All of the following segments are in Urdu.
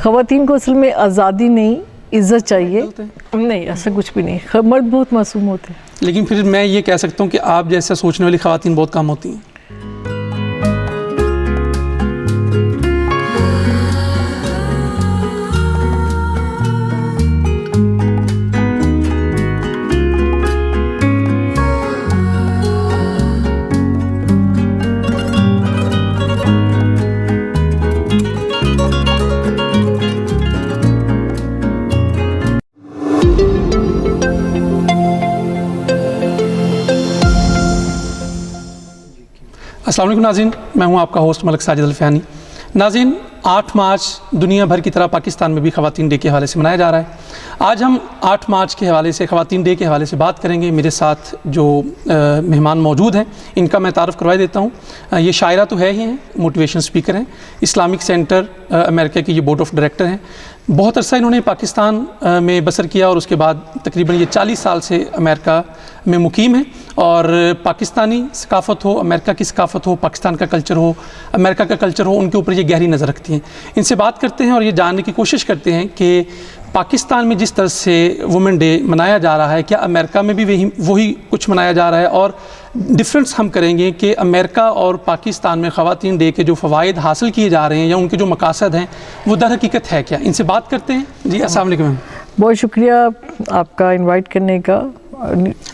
خواتین کو اصل میں آزادی نہیں عزت چاہیے. نہیں ایسا کچھ بھی نہیں, مرد بہت معصوم ہوتے ہیں. لیکن پھر میں یہ کہہ سکتا ہوں کہ آپ جیسا سوچنے والی خواتین بہت کم ہوتی ہیں. السلام علیکم ناظرین, میں ہوں آپ کا ہوسٹ ملک ساجد الفیانی. ناظرین, 8 مارچ دنیا بھر کی طرح پاکستان میں بھی خواتین ڈے کے حوالے سے منایا جا رہا ہے. آج ہم 8 مارچ کے حوالے سے, خواتین ڈے کے حوالے سے بات کریں گے. میرے ساتھ جو مہمان موجود ہیں ان کا میں تعارف کروا دیتا ہوں. یہ شاعرہ تو ہے ہی ہیں, موٹیویشن اسپیکر ہیں, اسلامک سینٹر امریکہ کے یہ بورڈ آف ڈائریکٹر ہیں. بہت عرصہ انہوں نے پاکستان میں بسر کیا اور اس کے بعد تقریباً یہ 40 سال سے امریکہ میں مقیم ہیں. اور پاکستانی ثقافت ہو, امریکہ کی ثقافت ہو, پاکستان کا کلچر ہو, امریکہ کا کلچر ہو, ان کے اوپر یہ گہری نظر رکھتی ہیں. ان سے بات کرتے ہیں اور یہ جاننے کی کوشش کرتے ہیں کہ پاکستان میں جس طرح سے وومن ڈے منایا جا رہا ہے, کیا امریکہ میں بھی وہی کچھ منایا جا رہا ہے, اور ڈفرینس ہم کریں گے کہ امریکہ اور پاکستان میں خواتین ڈے کے جو فوائد حاصل کیے جا رہے ہیں یا ان کے جو مقاصد ہیں وہ در حقیقت ہے کیا. ان سے بات کرتے ہیں. جی السلام علیکم. بہت شکریہ آپ کا انوائٹ کرنے کا.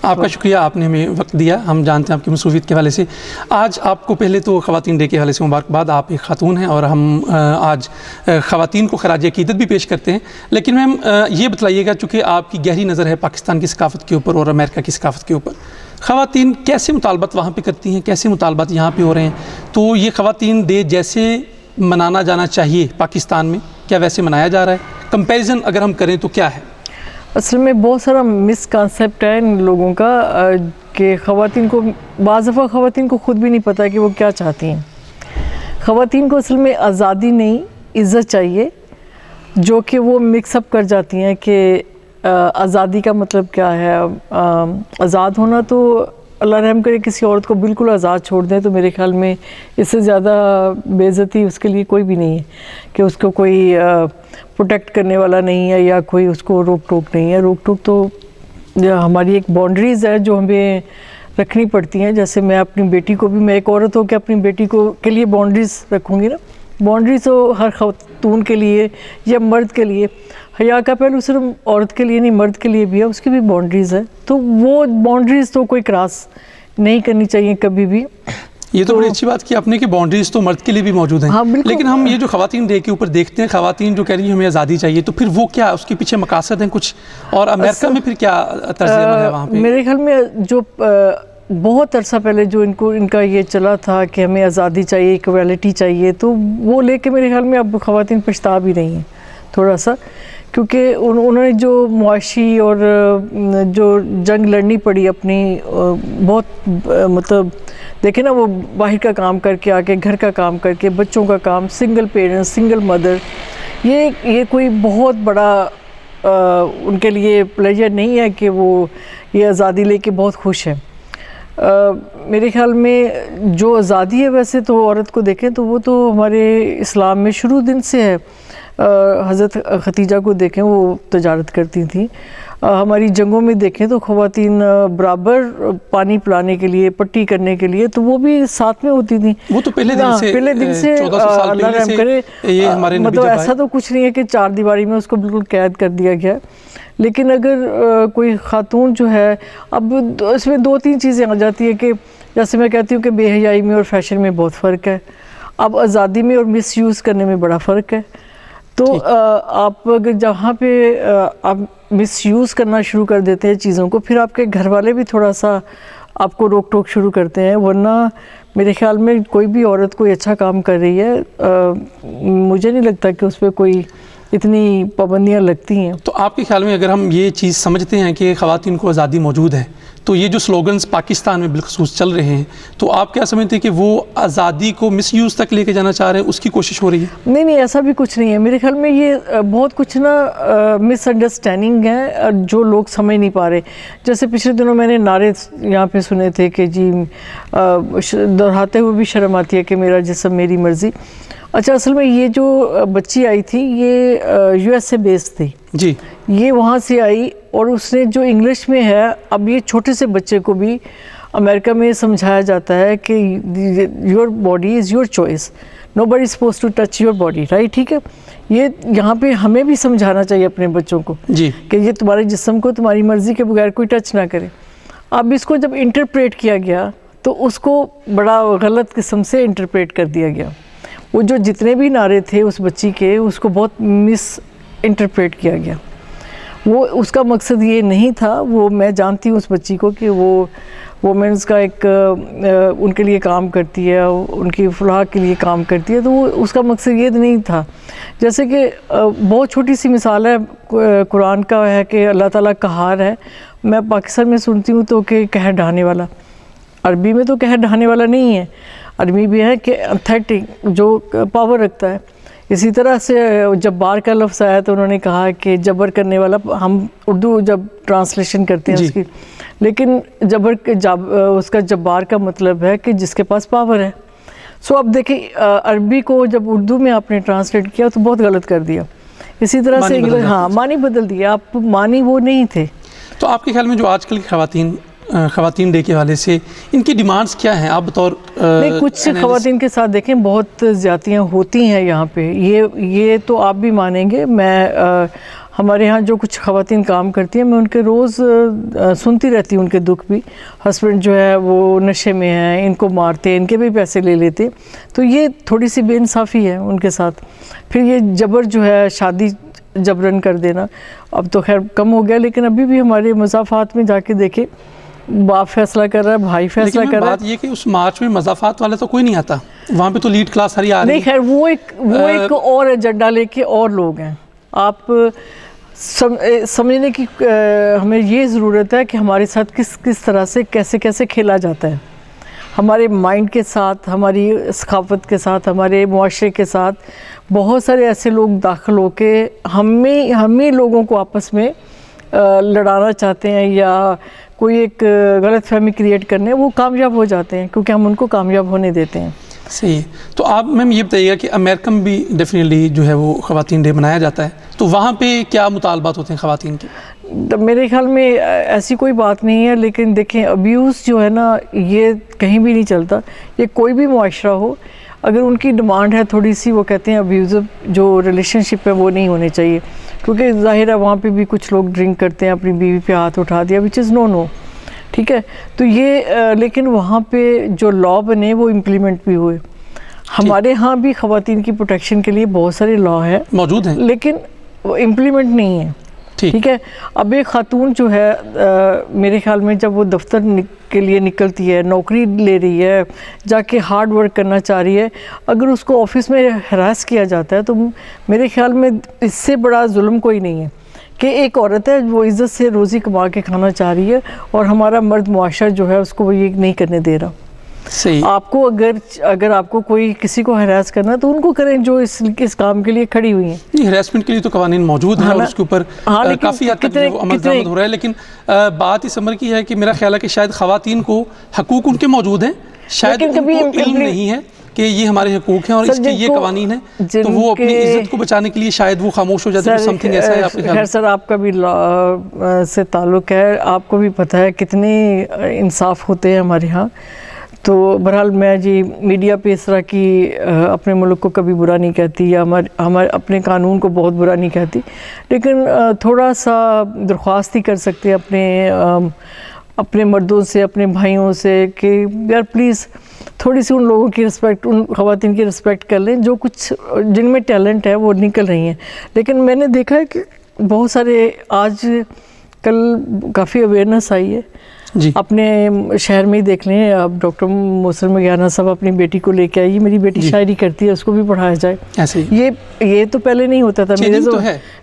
آپ کا شکریہ, آپ نے ہمیں وقت دیا. ہم جانتے ہیں آپ کی مصروفیت کے حوالے سے. آج آپ کو پہلے تو خواتین ڈے کے حوالے سے مبارکباد, آپ ایک خاتون ہیں اور ہم آج خواتین کو خراج عقیدت بھی پیش کرتے ہیں. لیکن میم یہ بتلائیے گا, چونکہ آپ کی گہری نظر ہے پاکستان کی ثقافت کے اوپر اور امریکہ کی ثقافت کے اوپر, خواتین کیسے مطالبات وہاں پہ کرتی ہیں, کیسے مطالبات یہاں پہ ہو رہے ہیں, تو یہ خواتین ڈے جیسے منانا جانا چاہیے پاکستان میں, کیا ویسے منایا جا رہا ہے؟ کمپیریزن اگر ہم کریں تو کیا ہے؟ اصل میں بہت سارا مس کانسیپٹ ہے ان لوگوں کا کہ خواتین کو, بعض دفعہ خواتین کو خود بھی نہیں پتہ کہ وہ کیا چاہتی ہیں. خواتین کو اصل میں آزادی نہیں عزت چاہیے, جو کہ وہ مکس اپ کر جاتی ہیں کہ آزادی کا مطلب کیا ہے. آزاد ہونا تو اللہ رحم کرے کسی عورت کو بالکل آزاد چھوڑ دیں تو میرے خیال میں اس سے زیادہ بے عزتی اس کے لیے کوئی بھی نہیں ہے کہ اس کو کوئی پروٹیکٹ کرنے والا نہیں ہے یا کوئی اس کو روک ٹوک نہیں ہے. روک ٹوک تو ہماری ایک باؤنڈریز ہے جو ہمیں رکھنی پڑتی ہیں. جیسے میں اپنی بیٹی کو بھی, میں ایک عورت ہو کے اپنی بیٹی کے لیے باؤنڈریز رکھوں گی نا. باؤنڈریز تو ہر خاتون کے لیے یا مرد کے لیے, حیا کا پہلو صرف عورت کے لیے نہیں مرد کے لیے بھی ہے, اس کی بھی باؤنڈریز ہے. تو وہ باؤنڈریز تو کوئی کراس نہیں کرنی چاہیے کبھی بھی. یہ تو بڑی اچھی بات کی آپ نے کہ باؤنڈریز تو مرد کے لیے بھی موجود ہیں. لیکن ہم یہ جو خواتین ڈے کے اوپر دیکھتے ہیں, خواتین جو کہہ رہی ہیں ہمیں آزادی چاہیے, تو پھر وہ کیا, اس کے پیچھے مقاصد ہیں کچھ, اور امریکہ میں پھر کیا طرز عمل ہے وہاں پہ؟ میرے خیال میں جو بہت عرصہ پہلے جو ان کا یہ چلا تھا کہ ہمیں آزادی چاہیے, ایکویلٹی چاہیے, تو وہ لے کے میرے خیال میں اب خواتین پچھتا بھی رہی ہیں تھوڑا سا, کیونکہ انہوں نے جو معاشی اور جو جنگ لڑنی پڑی اپنی, بہت مطلب دیکھیں نا, وہ باہر کا کام کر کے آ کے, گھر کا کام کر کے, بچوں کا کام, سنگل پیرنٹ, سنگل مدر, یہ کوئی بہت بڑا ان کے لیے پلیجر نہیں ہے کہ وہ یہ آزادی لے کے بہت خوش ہیں. میرے خیال میں جو آزادی ہے ویسے تو عورت کو دیکھیں تو وہ تو ہمارے اسلام میں شروع دن سے ہے. حضرت خدیجہ کو دیکھیں, وہ تجارت کرتی تھیں. ہماری جنگوں میں دیکھیں تو خواتین برابر پانی پلانے کے لیے, پٹی کرنے کے لیے, تو وہ بھی ساتھ میں ہوتی تھیں. وہ تو پہلے دن سے 1400 سال پہلے سے یہ ہمارے نبی مطلب ایسا تو کچھ نہیں ہے کہ 4 دیواری میں اس کو بالکل قید کر دیا گیا. لیکن اگر کوئی خاتون جو ہے, اب اس میں 2-3 چیزیں آ جاتی ہیں کہ جیسے میں کہتی ہوں کہ بے حیائی میں اور فیشن میں بہت فرق ہے. اب آزادی میں اور مس یوز کرنے میں بڑا فرق ہے. تو آپ اگر جہاں پہ آپ مس یوز کرنا شروع کر دیتے ہیں چیزوں کو, پھر آپ کے گھر والے بھی تھوڑا سا آپ کو روک ٹوک شروع کرتے ہیں. ورنہ میرے خیال میں کوئی بھی عورت کوئی اچھا کام کر رہی ہے, مجھے نہیں لگتا کہ اس پہ کوئی اتنی پابندیاں لگتی ہیں. تو آپ کے خیال میں اگر ہم یہ چیز سمجھتے ہیں کہ خواتین کو آزادی موجود ہے, تو یہ جو سلوگنز پاکستان میں بالخصوص چل رہے ہیں, تو آپ کیا سمجھتے ہیں کہ وہ آزادی کو مس یوز تک لے کے جانا چاہ رہے ہیں, اس کی کوشش ہو رہی ہے؟ نہیں, ایسا بھی کچھ نہیں ہے. میرے خیال میں یہ بہت کچھ نا مس انڈرسٹینڈنگ ہے جو لوگ سمجھ نہیں پا رہے. جیسے پچھلے دنوں میں نے نعرے یہاں پہ سنے تھے کہ جی دہراتے ہوئے بھی شرم آتی ہے کہ میرا جسم میری مرضی. اچھا اصل میں یہ جو بچی آئی تھی یہ یو ایس سے بیس تھی جی یہ وہاں سے آئی اور اس نے جو انگلش میں ہے اب یہ چھوٹے سے بچے کو بھی امریکہ میں سمجھایا جاتا ہے کہ your body is your choice nobody supposed to touch your body right ٹھیک ہے یہ یہاں پہ ہمیں بھی سمجھانا چاہیے اپنے بچوں کو جی کہ یہ تمہارے جسم کو تمہاری مرضی کے بغیر کوئی ٹچ نہ کرے. اب اس کو جب انٹرپریٹ کیا گیا تو اس کو بڑا غلط قسم سے انٹرپریٹ کر دیا گیا. وہ جو جتنے بھی نعرے تھے اس بچی کے اس کو بہت مس انٹرپریٹ کیا گیا. وہ اس کا مقصد یہ نہیں تھا. وہ میں جانتی ہوں اس بچی کو کہ وہ وومنس کا ایک ان کے لیے کام کرتی ہے ان کی فلاح کے لیے کام کرتی ہے تو وہ اس کا مقصد یہ نہیں تھا. جیسے کہ بہت چھوٹی سی مثال ہے قرآن کا ہے کہ اللہ تعالیٰ قہار ہے. میں پاکستان میں سنتی ہوں تو کہ قہر ڈھانے والا. عربی میں تو قہر ڈھانے والا نہیں ہے. عربی بھی ہے کہ اتھیٹک جو پاور رکھتا ہے. اسی طرح سے جبار کا لفظ آیا تو انہوں نے کہا کہ جبر کرنے والا. ہم اردو جب ٹرانسلیشن کرتے ہیں اس کی لیکن اس کا جبار کا مطلب ہے کہ جس کے پاس پاور ہے. سو اب دیکھیں عربی کو جب اردو میں آپ نے ٹرانسلیٹ کیا تو بہت غلط کر دیا. اسی طرح سے معنی بدل دیا. آپ معنی وہ نہیں تھے. تو آپ کے خیال میں جو آج کل کی خواتین ڈے کے حوالے سے ان کی ڈیمانڈز کیا ہیں آپ بطور نہیں کچھ خواتین کے ساتھ دیکھیں بہت زیادتیاں ہوتی ہیں یہاں پہ. یہ تو آپ بھی مانیں گے. میں ہمارے ہاں جو کچھ خواتین کام کرتی ہیں میں ان کے روز سنتی رہتی ہوں ان کے دکھ بھی. ہسبینڈ جو ہے وہ نشے میں ہیں ان کو مارتے ان کے بھی پیسے لے لیتے. تو یہ تھوڑی سی بے انصافی ہے ان کے ساتھ. پھر یہ جبر جو ہے شادی جبرن کر دینا اب تو خیر کم ہو گیا لیکن ابھی بھی ہمارے مضافات میں جا کے دیکھیں باپ فیصلہ کر رہا ہے بھائی فیصلہ کر رہا ہے. بات یہ کہ اس مارچ میں مضافات والے تو کوئی نہیں آتا وہاں پہ تو لیڈ کلاس ہری آ رہی ہے. نہیں خیر وہ ایک اور ایجنڈا لے کے اور لوگ ہیں. آپ سمجھنے کی ہمیں یہ ضرورت ہے کہ ہمارے ساتھ کس طرح سے کیسے کھیلا جاتا ہے. ہمارے مائنڈ کے ساتھ ہماری ثقافت کے ساتھ ہمارے معاشرے کے ساتھ بہت سارے ایسے لوگ داخل ہو کے ہمیں لوگوں کو آپس میں لڑانا چاہتے ہیں یا کوئی ایک غلط فہمی کریٹ کرنے وہ کامیاب ہو جاتے ہیں کیونکہ ہم ان کو کامیاب ہونے دیتے ہیں. صحیح ہے. تو آپ میم یہ بتائیے گا کہ امریکہ میں بھی ڈیفینیٹلی جو ہے وہ خواتین ڈے منایا جاتا ہے تو وہاں پہ کیا مطالبات ہوتے ہیں خواتین کے؟ میرے خیال میں ایسی کوئی بات نہیں ہے لیکن دیکھیں ابیوز جو ہے نا یہ کہیں بھی نہیں چلتا. یہ کوئی بھی معاشرہ ہو اگر ان کی ڈیمانڈ ہے تھوڑی سی وہ کہتے ہیں ابیوزو جو ریلیشن شپ ہے وہ نہیں ہونے چاہیے کیونکہ ظاہر ہے وہاں پہ بھی کچھ لوگ ڈرنک کرتے ہیں اپنی بیوی پہ ہاتھ اٹھا دیا وچ از نو ٹھیک ہے. تو یہ لیکن وہاں پہ جو لا بنے وہ امپلیمنٹ بھی ہوئے. ہمارے ہاں بھی خواتین کی پروٹیکشن کے لیے بہت سارے لا ہیں موجود ہیں لیکن وہ امپلیمنٹ نہیں ہے. ٹھیک ہے. اب ایک خاتون جو ہے میرے خیال میں جب وہ دفتر کے لیے نکلتی ہے نوکری لے رہی ہے جا کے ہارڈ ورک کرنا چاہ رہی ہے اگر اس کو آفس میں ہراس کیا جاتا ہے تو میرے خیال میں اس سے بڑا ظلم کوئی نہیں ہے کہ ایک عورت ہے وہ عزت سے روزی کما کے کھانا چاہ رہی ہے اور ہمارا مرد معاشرہ جو ہے اس کو وہ یہ نہیں کرنے دے رہا. صحیح. آپ کو اگر آپ کو کوئی کسی کو ہراس کرنا تو ان کو کریں جو اس کام کے لیے کھڑی ہوئی ہیں. نہیں ہراسمنٹ کے لیے تو قوانین موجود ہیں اور اس کے اوپر کافی حد تک عمل درآمد ہو رہا ہے لیکن بات اس عمر کی ہے کہ میرا خیال ہے کہ شاید خواتین کو حقوق ان کے موجود ہیں شاید ان کو علم نہیں ہے کہ یہ ہمارے حقوق ہیں اور اس کے یہ قوانین ہیں تو وہ اپنی عزت کو بچانے کے لیے شاید وہ خاموش ہو جاتے ہیں. سم تھنگ ایسا ہے آپ کے خیال میں؟ خیر سر آپ کا بھی سے تعلق ہے آپ کو بھی پتہ ہے کتنے انصاف ہوتے ہیں ہمارے ہاں. تو بہرحال میں جی میڈیا پہ اس طرح کی اپنے ملک کو کبھی برا نہیں کہتی یا ہمارے اپنے قانون کو بہت برا نہیں کہتی لیکن تھوڑا سا درخواست ہی کر سکتے ہیں اپنے مردوں سے اپنے بھائیوں سے کہ یار پلیز تھوڑی سی ان لوگوں کی رسپیکٹ ان خواتین کی رسپیکٹ کر لیں جو کچھ جن میں ٹیلنٹ ہے وہ نکل رہی ہیں. لیکن میں نے دیکھا ہے کہ بہت سارے آج کل کافی اویئرنیس آئی ہے. جی اپنے شہر میں ہی دیکھ لیں اب ڈاکٹر محسن مغیانہ صاحب اپنی بیٹی کو لے کے آئی. میری بیٹی شاعری کرتی ہے اس کو بھی پڑھایا جائے. یہ تو پہلے نہیں ہوتا تھا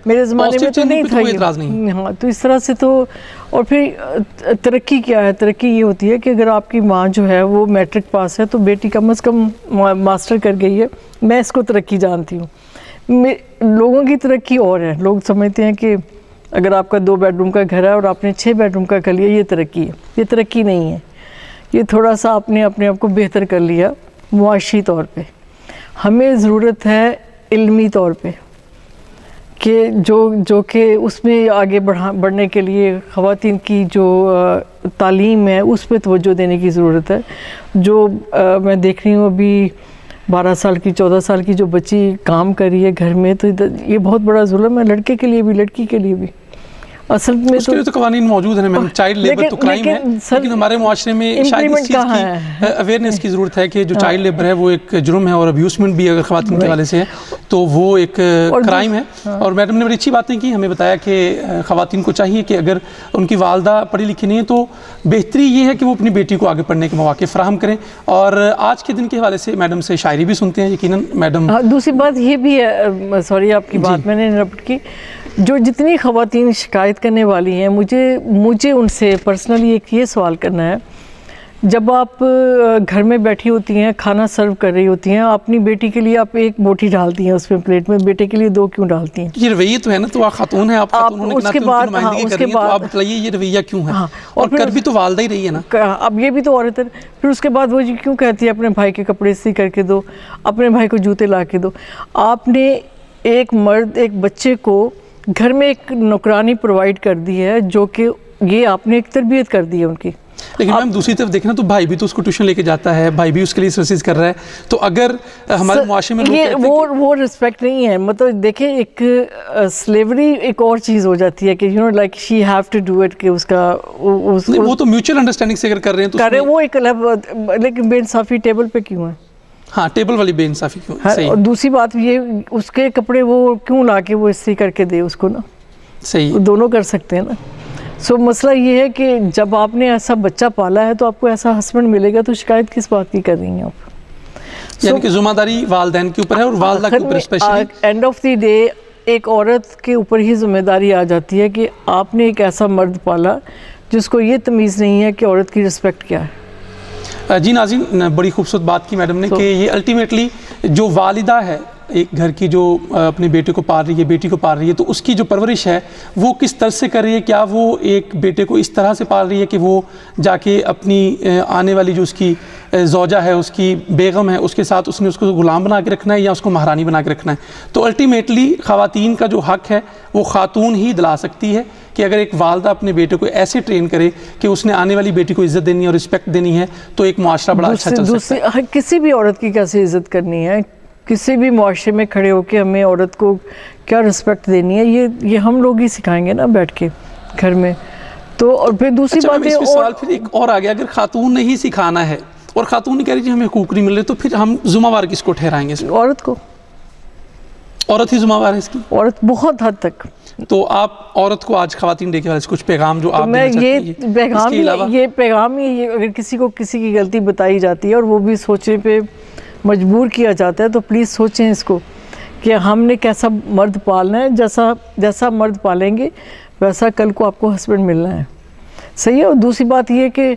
میرے زمانے میں تو نہیں تھا. ہاں تو اس طرح سے تو اور پھر ترقی کیا ہے ترقی یہ ہوتی ہے کہ اگر آپ کی ماں جو ہے وہ میٹرک پاس ہے تو بیٹی کم از کم ماسٹر کر گئی ہے. میں اس کو ترقی جانتی ہوں. لوگوں کی ترقی اور ہے. لوگ سمجھتے ہیں کہ اگر آپ کا 2 بیڈ روم کا گھر ہے اور آپ نے 6 بیڈ روم کا کر لیا یہ ترقی ہے. یہ ترقی نہیں ہے. یہ تھوڑا سا آپ نے اپنے آپ کو بہتر کر لیا معاشی طور پہ. ہمیں ضرورت ہے علمی طور پہ کہ جو کہ اس میں آگے بڑھنے کے لیے خواتین کی جو تعلیم ہے اس پہ توجہ دینے کی ضرورت ہے. جو میں دیکھ رہی ہوں ابھی 12 سال کی 14 سال کی جو بچی کام کر رہی ہے گھر میں, تو یہ بہت بڑا ظلم ہے لڑکے کے لیے بھی لڑکی کے لیے بھی. اصل میں اس کے لیے تو قوانین موجود ہیں میم, چائلڈ لیبر تو کرائم ہے, لیکن ہمارے معاشرے میں شاید اس چیز کی اویئرنیس کی ضرورت ہے کہ جو چائلڈ لیبر ہے وہ ایک جرم ہے, اور ابیوسمنٹ بھی اگر خواتین کے حوالے سے ہے تو وہ ایک کرائم ہے. اور میڈم نے بڑی اچھی باتیں کی, ہمیں بتایا کہ خواتین کو چاہیے کہ اگر ان کی والدہ پڑھی لکھی نہیں ہے تو بہتری یہ ہے کہ وہ اپنی بیٹی کو آگے پڑھنے کے مواقع فراہم کریں. اور آج کے دن کے حوالے سے میڈم سے شاعری بھی سنتے ہیں یقیناً میڈم. دوسری بات یہ بھی ہے, سوری آپ کی بات میں نے انٹرپٹ کی, جو جتنی خواتین شکایت کرنے والی ہیں مجھے ان سے پرسنلی ایک یہ سوال کرنا ہے, جب آپ گھر میں بیٹھی ہوتی ہیں کھانا سرو کر رہی ہوتی ہیں, اپنی بیٹی کے لیے آپ ایک بوٹی ڈالتی ہیں اس میں پلیٹ میں, بیٹے کے لیے 2 کیوں ڈالتی ہیں؟ یہ رویہ تو ہے نا, تو آپ خاتون ہیں, آپ خاتون ہونے کے ناطے ان کی نمائندگی کر رہی ہیں, تو آپ بتائیے یہ رویہ کیوں ہے؟ اور کر بھی تو والدہ ہی رہی ہے نا. اب یہ بھی تو عورت ہے. پھر اس کے بعد وہ کیوں کہتی ہے اپنے بھائی کے کپڑے استری کر کے دو, اپنے بھائی کو جوتے لا کے دو. آپ نے ایک مرد ایک بچے کو گھر میں ایک نوکرانی پرووائڈ کر دی ہے, جو کہ یہ آپ نے ایک تربیت کر دی ہے ان کی. لیکن میم دوسری طرف دیکھنا تو بھائی بھی تو اس کو ٹیوشن لے کے جاتا ہے, بھائی بھی اس کے لیے سروسز کر رہا ہے. تو اگر ہمارے معاشرے میں وہ رسپیکٹ نہیں ہے. مطلب دیکھیں ایک سلیوری ایک اور چیز ہو جاتی ہے کہ you know like she have to do it, کہ اس کا وہ تو میوچل انڈرسٹینڈنگ سے اگر کر رہے ہیں تو وہ ایک, لیکن بے انصافی ٹیبل پہ کیوں ہے؟ ہاں ٹیبل والی بے انصافی کیوں ہے؟ اور دوسری بات یہ, اس کے کپڑے وہ کیوں لا کے وہ استری کر کے دے اس کو نا, صحیح دونوں کر سکتے ہیں نا. سو مسئلہ یہ ہے کہ جب آپ نے ایسا بچہ پالا ہے تو آپ کو ایسا ہسبینڈ ملے گا, تو شکایت کس بات کی کر رہی ہیں آپ؟ یعنی کہ ذمہ داری والدین کے اوپر ہے, اور والدہ کے اوپر especially end of the day ایک عورت کے اوپر ہی ذمہ داری آ جاتی ہے کہ آپ نے ایک ایسا مرد پالا جس کو یہ تمیز نہیں ہے کہ عورت کی رسپیکٹ کیا ہے. جی ناظرین, بڑی خوبصورت بات کی میڈم نے کہ یہ الٹیمیٹلی جو والدہ ہے ایک گھر کی, جو اپنے بیٹے کو پال رہی ہے, بیٹی کو پال رہی ہے, تو اس کی جو پرورش ہے وہ کس طرح سے کر رہی ہے. کیا وہ ایک بیٹے کو اس طرح سے پال رہی ہے کہ وہ جا کے اپنی آنے والی جو اس کی زوجہ ہے, اس کی بیگم ہے, اس کے ساتھ اس نے اس کو غلام بنا کے رکھنا ہے یا اس کو مہرانی بنا کے رکھنا ہے؟ تو الٹیمیٹلی خواتین کا جو حق ہے وہ خاتون ہی دلا سکتی ہے کہ اگر ایک والدہ اپنے بیٹے کو ایسے ٹرین کرے کہ اس نے آنے والی بیٹی کو عزت دینی ہے اور رسپیکٹ دینی ہے, تو ایک معاشرہ بڑا اچھا چل سکتا ہے. کسی بھی عورت کی کیسے عزت کرنی ہے, کسی بھی معاشرے میں کھڑے ہو کے ہمیں عورت کو کیا رسپیکٹ دینی ہے, یہ ہم لوگ ہی سکھائیں گے نا بیٹھ کے گھر میں. تو اور پھر دوسری بات ہے, سوال پھر ایک اور آ گیا, اگر خاتون نے ہی سکھانا ہے اور خاتون نے کہہ رہی جی ہمیں حقوق نہیں مل رہے, تو پھر ہم ذمہ وار کس کو ٹھہرائیں گے؟ عورت کو. عورت ہی ذمہ وار ہے اس کی, عورت بہت حد تک. تو آپ عورت کو آج خواتین ڈے کے حوالے سے کچھ پیغام جو آپ میں یہ پیغام ہی اگر کسی کو کسی کی غلطی بتائی جاتی ہے اور وہ بھی سوچنے پہ مجبور کیا جاتا ہے, تو پلیز سوچیں اس کو کہ ہم نے کیسا مرد پالنا ہے. جیسا مرد پالیں گے ویسا کل کو آپ کو ہسبینڈ ملنا ہے. صحیح ہے. اور دوسری بات یہ کہ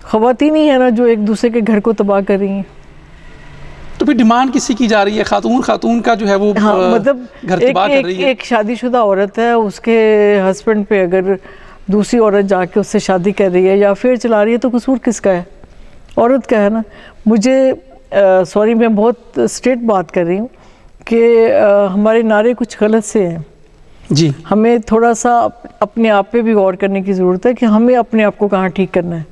خواتین ہی ہے نا جو ایک دوسرے کے گھر کو تباہ کر رہی ہیں. تو پھر ڈیمانڈ کسی کی جا رہی ہے؟ خاتون کا جو ہے وہ مطلب گھر تباہ کر رہی ہے. ایک شادی شدہ عورت ہے, اس کے ہسبینڈ پہ اگر دوسری عورت جا کے اس سے شادی کر رہی ہے یا پھر چلا رہی ہے, تو قصور کس کا ہے؟ عورت کا ہے نا. مجھے سوری میں بہت اسٹریٹ بات کر رہی ہوں کہ ہمارے نعرے کچھ غلط سے ہیں. جی, ہمیں تھوڑا سا اپنے آپ پہ بھی غور کرنے کی ضرورت ہے کہ ہمیں اپنے آپ کو کہاں ٹھیک کرنا ہے.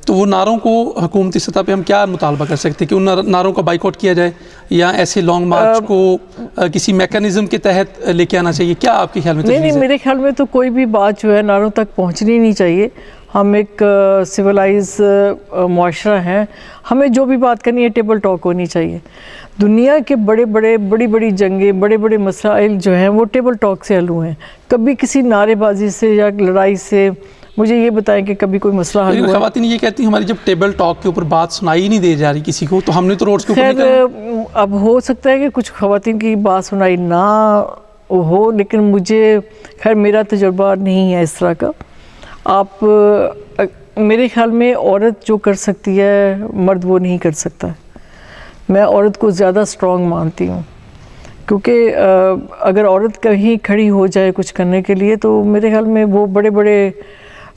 تو وہ نعروں کو حکومتی سطح پہ ہم کیا مطالبہ کر سکتے ہیں کہ ان نعروں کا بائیکاٹ کیا جائے, یا ایسے لانگ مارچ کو کسی میکانزم کے تحت لے کے آنا چاہیے؟ کیا آپ کے خیال میں تجویز ہے؟ نہیں, میرے خیال میں تو کوئی بھی بات جو ہے نعروں تک پہنچنی نہیں چاہیے. ہم ایک سویلائز معاشرہ ہیں, ہمیں جو بھی بات کرنی ہے ٹیبل ٹاک ہونی چاہیے. دنیا کے بڑی بڑی جنگیں, بڑے بڑے مسائل جو ہیں وہ ٹیبل ٹاک سے حل ہوئے ہیں. کبھی کسی نعرے بازی سے یا لڑائی سے مجھے یہ بتائیں کہ کبھی کوئی مسئلہ حل ہوا؟ خواتین یہ کہتی ہیں ہماری جب ٹیبل ٹاک کے اوپر بات سنائی نہیں دے جا رہی کسی کو, تو ہم نے تو روڈز کے اوپر خیر اب ہو سکتا ہے کہ کچھ خواتین کی بات سنائی نہ ہو, لیکن مجھے خیر میرا تجربہ نہیں ہے اس طرح کا. آپ میرے خیال میں عورت جو کر سکتی ہے مرد وہ نہیں کر سکتا. میں عورت کو زیادہ اسٹرانگ مانتی ہوں, کیونکہ اگر عورت کہیں کھڑی ہو جائے کچھ کرنے کے لیے تو میرے خیال میں وہ بڑے بڑے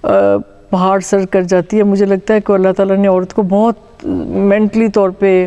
پہاڑ سر کر جاتی ہے. مجھے لگتا ہے کہ اللہ تعالیٰ نے عورت کو بہت مینٹلی طور پہ